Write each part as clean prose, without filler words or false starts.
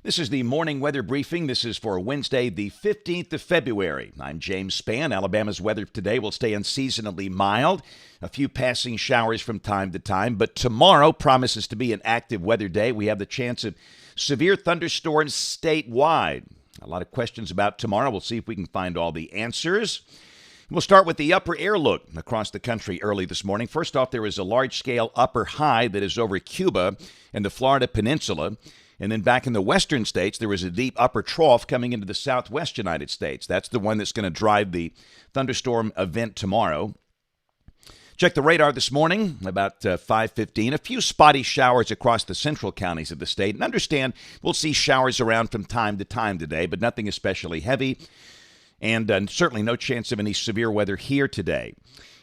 This is the morning weather briefing. This is for Wednesday, the 15th of February. I'm James Spann. Alabama's weather today will stay unseasonably mild. A few passing showers from time to time, but tomorrow promises to be an active weather day. We have the chance of severe thunderstorms statewide. A lot of questions about tomorrow. We'll see if we can find all the answers. We'll start with the upper air look across the country early this morning. First off, there is a large-scale upper high that is over Cuba and the Florida Peninsula. And then back in the western states, there is a deep upper trough coming into the southwest United States. That's the one that's going to drive the thunderstorm event tomorrow. Check the radar this morning, about 5:15. A few spotty showers across the central counties of the state. And understand, we'll see showers around from time to time today, but nothing especially heavy. And certainly no chance of any severe weather here today.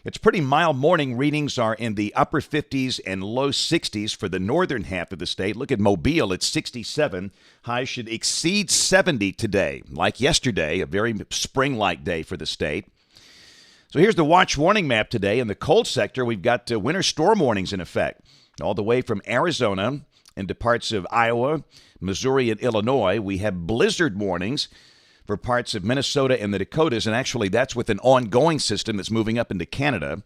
It's pretty mild morning. Readings are in the upper 50s and low 60s for the northern half of the state. Look at Mobile, it's 67. Highs should exceed 70 today. Like yesterday, a very spring-like day for the state. So here's the watch warning map today. In the cold sector, we've got winter storm warnings in effect. All the way from Arizona into parts of Iowa, Missouri, and Illinois. We have blizzard warnings for parts of Minnesota and the Dakotas, and actually that's with an ongoing system that's moving up into Canada.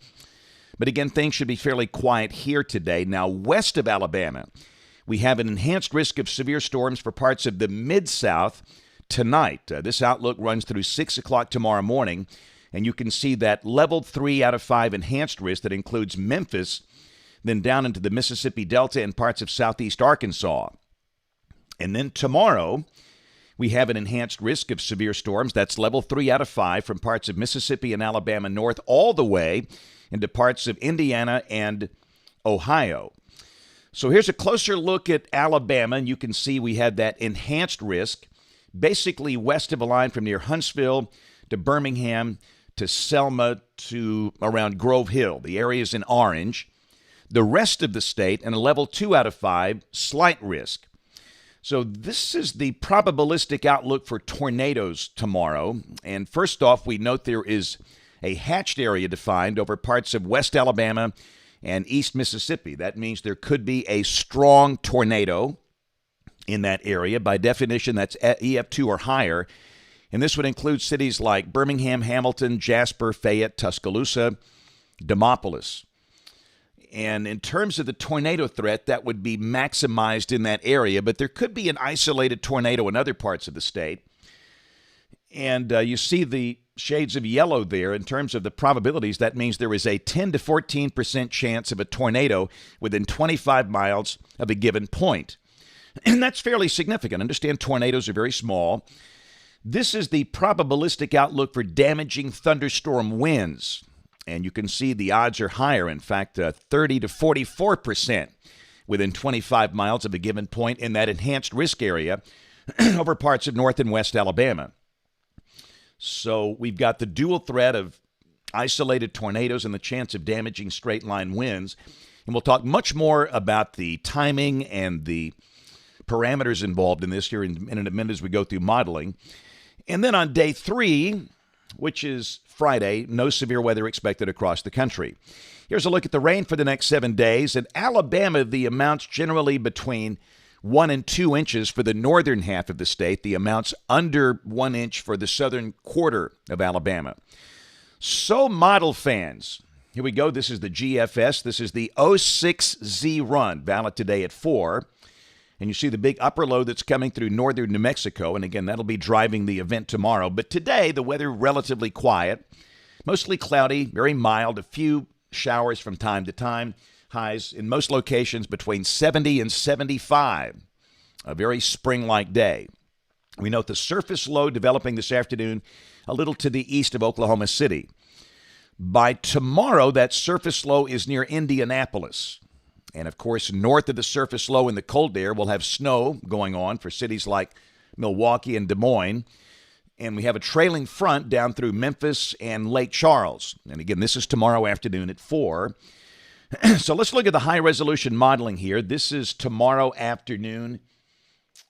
But again, things should be fairly quiet here today. Now, west of Alabama, we have an enhanced risk of severe storms for parts of the Mid-South tonight. This outlook runs through 6 o'clock tomorrow morning, and you can see that level 3 out of 5 enhanced risk that includes Memphis, then down into the Mississippi Delta and parts of southeast Arkansas. And then tomorrow, we have an enhanced risk of severe storms. That's level 3 out of 5 from parts of Mississippi and Alabama north all the way into parts of Indiana and Ohio. So here's a closer look at Alabama, and you can see we had that enhanced risk basically west of a line from near Huntsville to Birmingham to Selma to around Grove Hill. The area is in orange. The rest of the state, and a level 2 out of 5, slight risk. So this is the probabilistic outlook for tornadoes tomorrow. And first off, we note there is a hatched area defined over parts of West Alabama and East Mississippi. That means there could be a strong tornado in that area. By definition, that's EF2 or higher. And this would include cities like Birmingham, Hamilton, Jasper, Fayette, Tuscaloosa, Demopolis. And in terms of the tornado threat, that would be maximized in that area, but there could be an isolated tornado in other parts of the state. And you see the shades of yellow there in terms of the probabilities. That means there is a 10 to 14% chance of a tornado within 25 miles of a given point. And that's fairly significant. Understand, tornadoes are very small. This is the probabilistic outlook for damaging thunderstorm winds. And you can see the odds are higher, in fact, 30 to 44% within 25 miles of a given point in that enhanced risk area over parts of North and West Alabama. So we've got the dual threat of isolated tornadoes and the chance of damaging straight-line winds. And we'll talk much more about the timing and the parameters involved in this here in a minute as we go through modeling. And then on day 3, which is Friday, no severe weather expected across the country. Here's a look at the rain for the next 7 days. In Alabama, the amounts generally between 1 and 2 inches for the northern half of the state, the amounts under 1 inch for the southern quarter of Alabama. So model fans, here we go. This is the GFS. This is the 06Z run, valid today at 4. And you see the big upper low that's coming through northern New Mexico. And again, that'll be driving the event tomorrow. But today, the weather relatively quiet, mostly cloudy, very mild, a few showers from time to time. Highs in most locations between 70 and 75. A very spring-like day. We note the surface low developing this afternoon a little to the east of Oklahoma City. By tomorrow, that surface low is near Indianapolis. And, of course, north of the surface low in the cold air, we'll have snow going on for cities like Milwaukee and Des Moines. And we have a trailing front down through Memphis and Lake Charles. And, again, this is tomorrow afternoon at 4. So let's look at the high-resolution modeling here. This is tomorrow afternoon.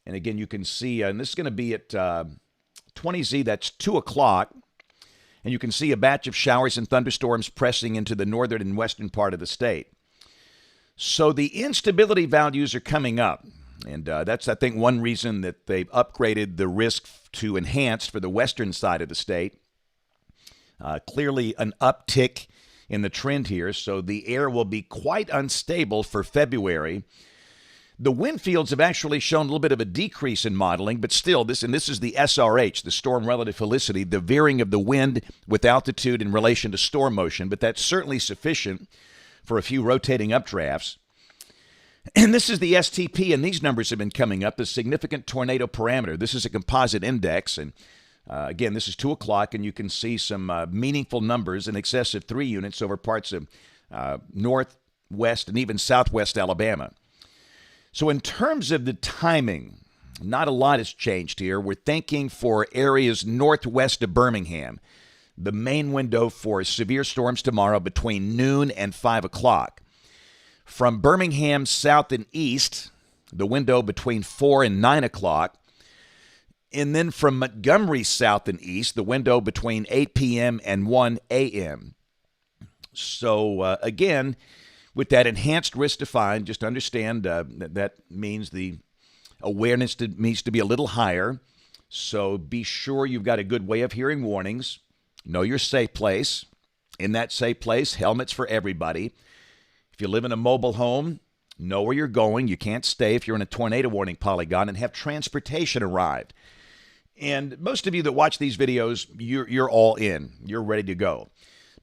And, again, you can see, and this is going to be at 20Z, that's 2 o'clock. And you can see a batch of showers and thunderstorms pressing into the northern and western part of the state. So the instability values are coming up. And that's, I think, one reason that they've upgraded the risk to enhanced for the western side of the state. Clearly an uptick in the trend here, so the air will be quite unstable for February. The wind fields have actually shown a little bit of a decrease in modeling, but still, this is the SRH, the storm relative helicity, the veering of the wind with altitude in relation to storm motion, but that's certainly sufficient for a few rotating updrafts. And this is the STP, and these numbers have been coming up, the significant tornado parameter. This is a composite index, and again, this is 2 o'clock, and you can see some meaningful numbers in excess of 3 units over parts of northwest and even southwest Alabama. So in terms of the timing, not a lot has changed here. We're thinking for areas northwest of Birmingham, the main window for severe storms tomorrow between noon and 5 o'clock. From Birmingham south and east, the window between 4 and 9 o'clock. And then from Montgomery south and east, the window between 8 p.m. and 1 a.m. So, again, with that enhanced risk defined, just understand that means the awareness needs to be a little higher. So be sure you've got a good way of hearing warnings. Know your safe place. In that safe place, helmets for everybody. If you live in a mobile home, know where you're going. You can't stay if you're in a tornado warning polygon, and have transportation arrived. And most of you that watch these videos, you're all in. You're ready to go.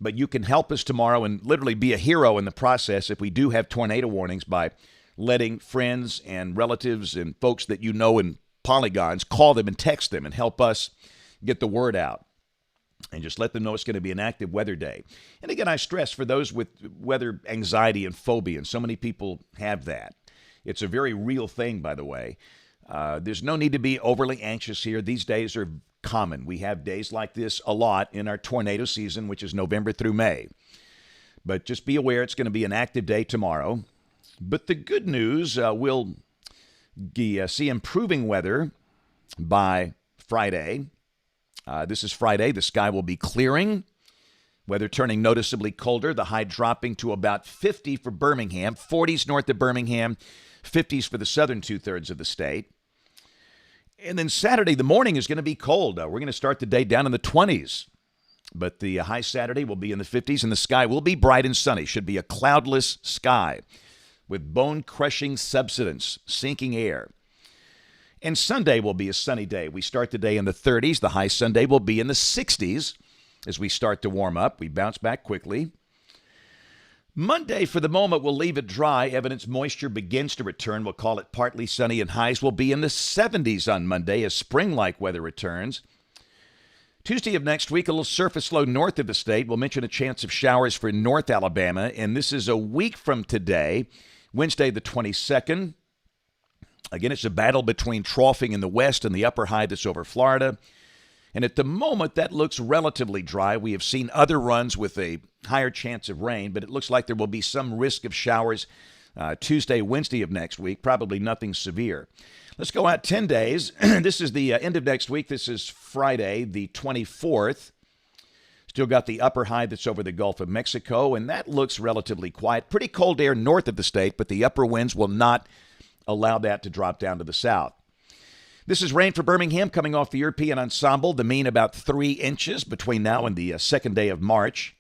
But you can help us tomorrow and literally be a hero in the process if we do have tornado warnings by letting friends and relatives and folks that you know in polygons call them and text them and help us get the word out. And just let them know it's going to be an active weather day. And again, I stress for those with weather anxiety and phobia, and so many people have that. It's a very real thing, by the way. There's no need to be overly anxious here. These days are common. We have days like this a lot in our tornado season, which is November through May. But just be aware it's going to be an active day tomorrow. But the good news, we'll see improving weather by Friday. This is Friday. The sky will be clearing. Weather turning noticeably colder. The high dropping to about 50 for Birmingham. 40s north of Birmingham. 50s for the southern two-thirds of the state. And then Saturday, the morning is going to be cold. We're going to start the day down in the 20s. But the high Saturday will be in the 50s, and the sky will be bright and sunny. Should be a cloudless sky with bone-crushing subsidence, sinking air. And Sunday will be a sunny day. We start the day in the 30s. The high Sunday will be in the 60s as we start to warm up. We bounce back quickly. Monday, for the moment, we'll leave it dry. Evidence moisture begins to return. We'll call it partly sunny, and highs will be in the 70s on Monday as spring-like weather returns. Tuesday of next week, a little surface low north of the state. We'll mention a chance of showers for North Alabama, and this is a week from today, Wednesday the 22nd. Again, it's a battle between troughing in the west and the upper high that's over Florida. And at the moment, that looks relatively dry. We have seen other runs with a higher chance of rain, but it looks like there will be some risk of showers Tuesday, Wednesday of next week, probably nothing severe. Let's go out 10 days. This is the end of next week. This is Friday, the 24th. Still got the upper high that's over the Gulf of Mexico, and that looks relatively quiet. Pretty cold air north of the state, but the upper winds will not allow that to drop down to the south. This is rain for Birmingham coming off the European ensemble. The mean about 3 inches between now and the second day of March.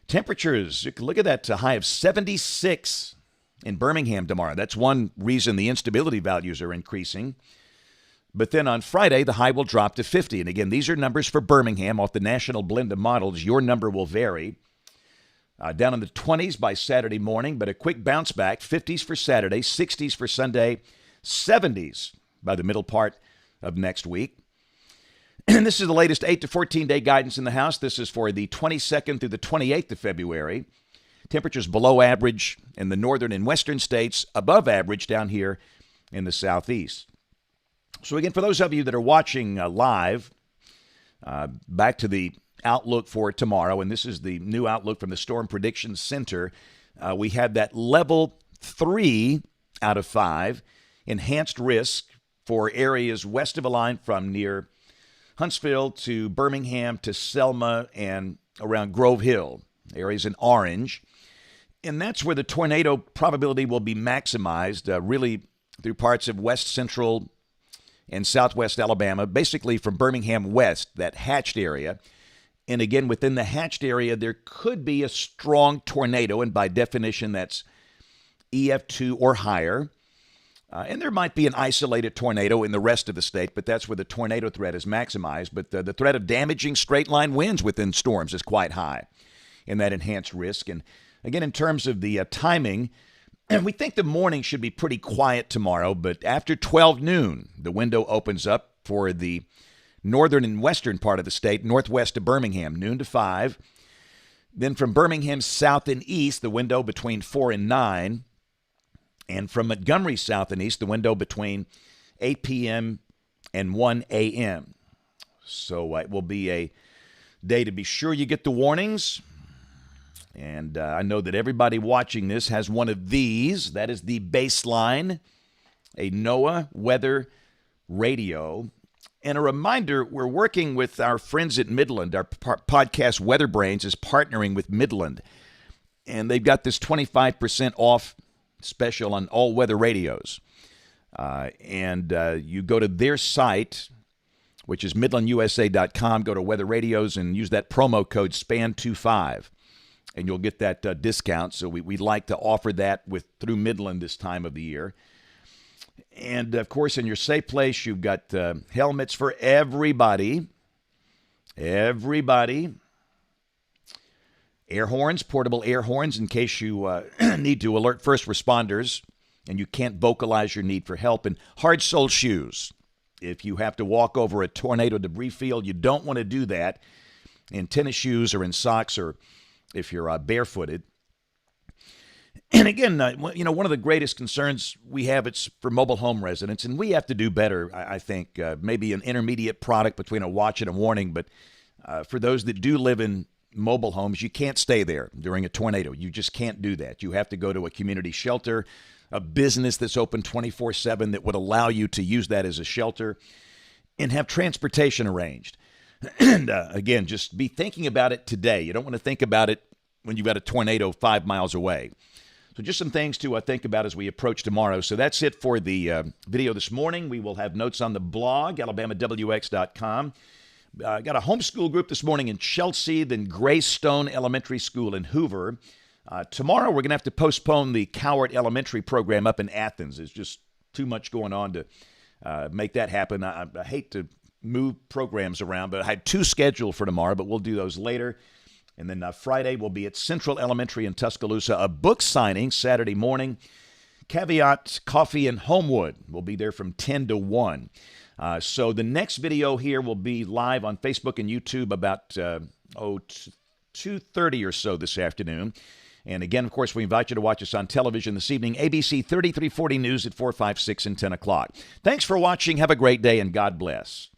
Temperatures, look at that high of 76 in Birmingham tomorrow. That's one reason the instability values are increasing. But then on Friday, the high will drop to 50. And again, these are numbers for Birmingham off the national blend of models. Your number will vary. Down in the 20s by Saturday morning, but a quick bounce back. 50s for Saturday, 60s for Sunday, 70s by the middle part of next week. And this is the latest 8 to 14-day guidance in the house. This is for the 22nd through the 28th of February. Temperatures below average in the northern and western states, above average down here in the southeast. So again, for those of you that are watching live, back to the outlook for tomorrow, and this is the new outlook from the Storm Prediction Center. We have that level 3 out of 5, enhanced risk for areas west of a line from near Huntsville to Birmingham to Selma and around Grove Hill, areas in orange. And that's where the tornado probability will be maximized, really through parts of west central and southwest Alabama, basically from Birmingham west, that hatched area. And again, within the hatched area, there could be a strong tornado, and by definition, that's EF2 or higher. And there might be an isolated tornado in the rest of the state, but that's where the tornado threat is maximized. But the threat of damaging straight-line winds within storms is quite high in that enhanced risk. And again, in terms of the timing, we think the morning should be pretty quiet tomorrow, but after 12 noon, the window opens up for the northern and western part of the state, northwest of Birmingham, noon to 5. Then from Birmingham south and east, the window between 4 and 9. And from Montgomery south and east, the window between 8 p.m. and 1 a.m. So it will be a day to be sure you get the warnings. And I know that everybody watching this has one of these. That is the Baseline, a NOAA weather radio. And a reminder, we're working with our friends at Midland. Our podcast Weather Brains is partnering with Midland. And they've got this 25% off special on all weather radios. You go to their site, which is midlandusa.com, go to weather radios and use that promo code SPAN25, and you'll get that discount. So we'd like to offer that through Midland this time of the year. And, of course, in your safe place, you've got helmets for everybody. Everybody. Air horns, portable air horns in case you need to alert first responders and you can't vocalize your need for help. And hard-soled shoes. If you have to walk over a tornado debris field, you don't want to do that in tennis shoes or in socks, or if you're barefooted. And again, one of the greatest concerns we have, it's for mobile home residents, and we have to do better, I think, maybe an intermediate product between a watch and a warning. But for those that do live in mobile homes, you can't stay there during a tornado. You just can't do that. You have to go to a community shelter, a business that's open 24/7 that would allow you to use that as a shelter, and have transportation arranged. And again, just be thinking about it today. You don't want to think about it when you've got a tornado 5 miles away. So just some things to think about as we approach tomorrow. So that's it for the video this morning. We will have notes on the blog, alabamawx.com. Got a homeschool group this morning in Chelsea, then Greystone Elementary School in Hoover. Tomorrow we're going to have to postpone the Cowart Elementary program up in Athens. There's just too much going on to make that happen. I hate to move programs around, but I had 2 scheduled for tomorrow, but we'll do those later. And then Friday we'll be at Central Elementary in Tuscaloosa, a book signing Saturday morning. Caveat Coffee in Homewood. We'll be there from 10 to 1. So the next video here will be live on Facebook and YouTube about 2:30 or so this afternoon. And again, of course, we invite you to watch us on television this evening, ABC 3340 News at 4, 5, 6, and 10 o'clock. Thanks for watching. Have a great day, and God bless.